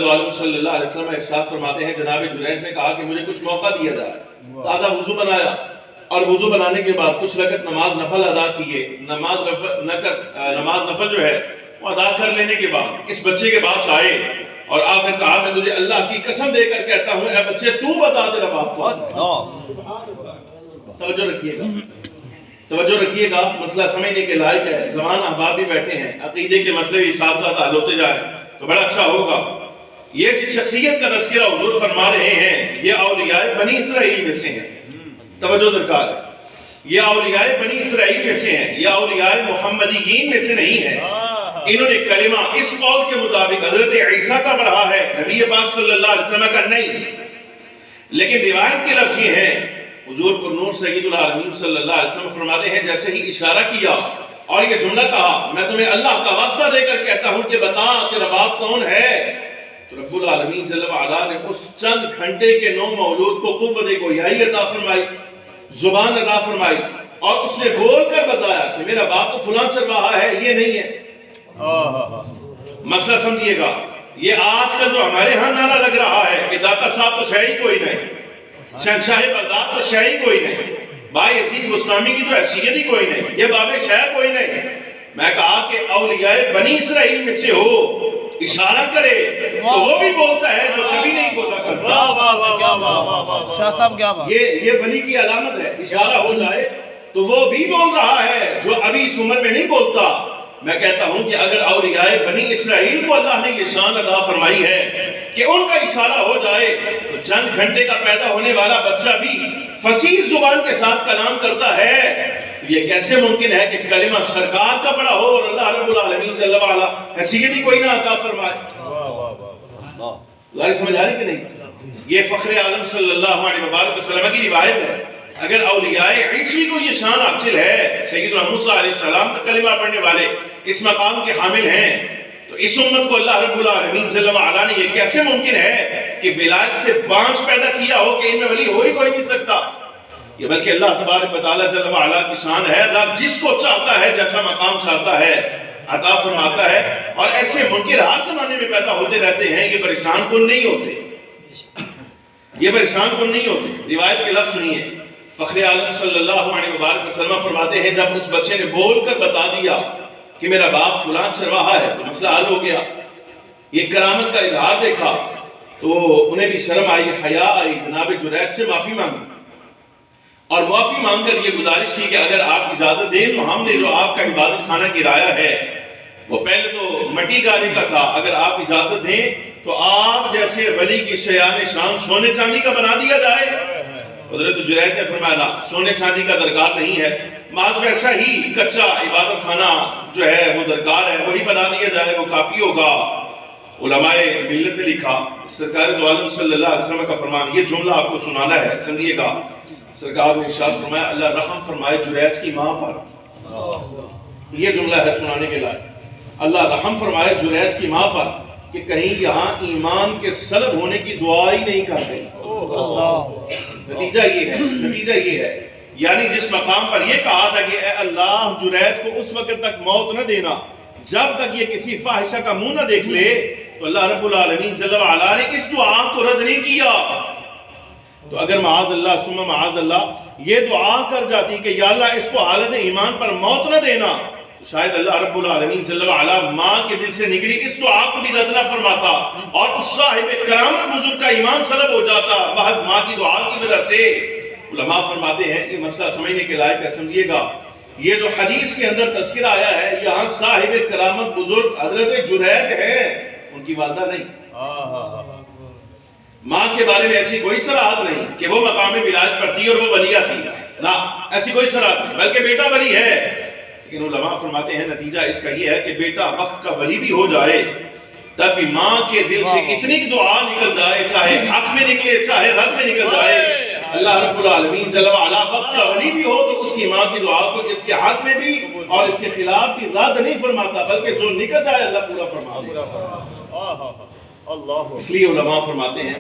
عالم صلی اللہ علیہ وسلم ارشاد فرماتے ہیں جناب جریج نے کہا کہ مجھے کچھ موقع دیا جائے. تازہ وضو بنایا اور وضو بنانے کے بعد کچھ رکعت نماز نفل ادا کیے. نماز نفل جو ہے وہ ادا کر لینے کے بعد اس بچے کے پاس آئے اور آ کر کہا میں تجھے اللہ کی قسم دے کر کہتا ہوں اے بچے تو بتا تیرا باپ کو. توجہ رکھیے گا مسئلہ سمجھنے کے لائق ہے. زمان احباب بھی بیٹھے ہیں, عقیدے کے مسئلے بھی ساتھ ساتھ حل ہوتے جائیں تو بڑا اچھا ہوگا. یہ جس شخصیت کا تذکرہ حضور فرما رہے ہیں یہ اولیاء بنی اسرائیل میں سے ہیں. توجہ درکار ہے. یہ اولیاء بنی اسرائیل میں سے ہیں, یہ اولیاء محمدیین میں سے نہیں ہیں. انہوں نے کلمہ اس قول کے مطابق حضرت عیسیٰ کا پڑھا ہے, نبی پاک صلی اللہ علیہ وسلم کا نہیں. لیکن روایت کے لفظ یہ ہیں حضور پر نور سید العالمین صلی اللہ علیہ وسلم فرماتے ہیں جیسے ہی اشارہ کیا اور یہ جملہ کہا میں تمہیں اللہ کا واسطہ دے کر کہتا ہوں کہ بتا تیرا باپ کون ہے, تو رب العالمین جل وعلا نے اس چند گھنٹے کے نو مولود کو قوت گویائی عطا فرمائی, زبان عطا فرمائی اور اس نے بول کر بتایا کہ میرا باپ تو فلاں چرواہا ہے, یہ نہیں ہے. مسئلہ سمجھیے گا. یہ آج کل جو ہمارے ہاں نعرہ لگ رہا ہے کہ داتا صاحب تو شاہی کوئی نہیں, شہنشاہ بغداد تو شاہی کوئی نہیں, بھائی یزید بستامی کی تو حیثیت ہی کوئی نہیں, یہ باب شاہ کوئی نہیں. میں کہا کہ اولیاء بنی اسرائیل میں سے ہو, اشارہ کرے تو وہ بھی بولتا ہے جو کبھی نہیں بولا کرتا. شاہ صاحب کیا بات, یہ ولی کی علامت ہے. اشارہ ہو جائے تو وہ بھی بول رہا ہے جو ابھی اس عمر میں نہیں بولتا. میں کہتا ہوں کہ اگر اولیاء بنی اسرائیل کو اللہ نے یہ شان عطا فرمائی ہے کہ ان کا اشارہ ہو جائے تو چند گھنٹے کا پیدا ہونے والا بچہ بھی فصیح زبان کے ساتھ کلام کرتا ہے, یہ کیسے ممکن ہے کہ کلمہ سرکار کا پڑا ہو اور اللہ رب العالمین جل وعلا حیثیت ہی کوئی نہ عطا فرمائے. اللہ سمجھ آ رہی کہ نہیں؟ یہ فخر عالم صلی اللہ علیہ وسلم کی روایت ہے. اگر اولیاء عیسوی کو یہ شان حاصل ہے, سیدنا موسیٰ علیہ السلام کا کلمہ پڑھنے والے اس مقام کے حامل ہیں, تو اس امت کو اللہ رب العالمین جل وعلا نے یہ کیسے ممکن ہے کہ ولایت سے بانج پیدا کیا ہو کہ ان میں ولی ہو ہی کوئی نہیں سکتا. یہ بلکہ اللہ تبارک و تعالیٰ جل وعلا کی شان ہے. اللہ جس کو چاہتا ہے جیسا مقام چاہتا ہے عطا فرماتا ہے, اور ایسے منکر ہر زمانے میں پیدا ہوتے رہتے ہیں. یہ پریشان کن نہیں ہوتے, یہ پریشان کن نہیں ہوتے. روایت کے لفظ سنیے, فخر عالم صلی اللہ علیہ وسلم فرماتے ہیں جب اس بچے نے بول کر بتا دیا کہ میرا باپ فلاں چرواہا ہے تو مسئلہ حل ہو گیا. یہ کرامت کا اظہار دیکھا تو انہیں بھی شرم آئی, حیا آئی, جناب جریج سے معافی مانگی اور معافی مانگ کر یہ گزارش کی کہ اگر آپ اجازت دیں تو ہم نے جو آپ کا عبادت خانہ کرایہ ہے وہ پہلے تو مٹی گانے کا تھا, اگر آپ اجازت دیں تو آپ جیسے ولی کی شیان شان سونے چاندی کا بنا دیا جائے. حضرت جریج نے فرمایا سونے چاندی کا درکار نہیں ہے, محض ویسا ہی کچا عبادت خانہ جو ہے وہ درکار ہے, وہی بنا دیا جائے, وہ کافی ہوگا. علماء ملت نے لکھا, سرکار دو عالم صلی اللہ علیہ وسلم کا فرمان, یہ جملہ آپ کو سنانا ہے, سمجھیے گا. سرکار نے ارشاد فرمایا اللہ رحم فرمائے جریج کی ماں پر. یہ جملہ ہے سنانے کے لائق. اللہ رحم فرمائے جریج کی ماں پر کہ کہیں یہاں ایمان کے سلب ہونے کی دعا ہی نہیں کرتے. نتیجہ یہ ہے یعنی جس مقام پر یہ کہا تھا کہ اے اللہ جریج کو اس وقت تک موت نہ دینا جب تک یہ کسی فاحشہ کا منہ نہ دیکھ لے, تو اللہ رب العالمین جل وعلا نے اس دعا کو رد نہیں کیا. تو اگر معاذ اللہ ثم معاذ اللہ یہ دعا کر جاتی کہ یا اللہ اس کو حالت ایمان پر موت نہ دینا, تو شاید اللہ رب العالمین جل وعلا ماں کے دل سے نکلی اس دعا کو بھی رد نہ فرماتا اور اس صاحب کرامت بزرگ کا ایمان سلب ہو جاتا محض ماں کی دعا کی وجہ سے. علماء فرماتے ہیں یہ مسئلہ سمجھنے کے لائق ہے. سمجھیے گا یہ جو حدیث کے اندر تذکرہ آیا ہے یہاں صاحب کرامت بزرگ حضرت جریج ہیں, ان کی والدہ نہیں. ماں کے بارے میں ایسی کوئی صراحت نہیں کہ وہ مقام ولایت پر تھی اور وہ ولیہ تھی, نہ ایسی کوئی صراحت نہیں, بلکہ بیٹا ولی ہے. لیکن علماء فرماتے ہیں نتیجہ اس کا یہ ہے کہ بیٹا وقت کا ولی بھی ہو جائے تب بھی ماں کے دل سے اتنی دعا نکل جائے, چاہے حق میں نکلے چاہے رد میں نکل جائے, اللہ رب العالمین جل وعلا وقت کا ولی بھی ہو تو اس کی ماں کی دعا کو اس کے حق میں بھی اور اس کے خلاف بھی رد نہیں فرماتا, بلکہ جو نکل جائے اللہ پورا فرما دیتا. اس لیے علماء فرماتے ہیں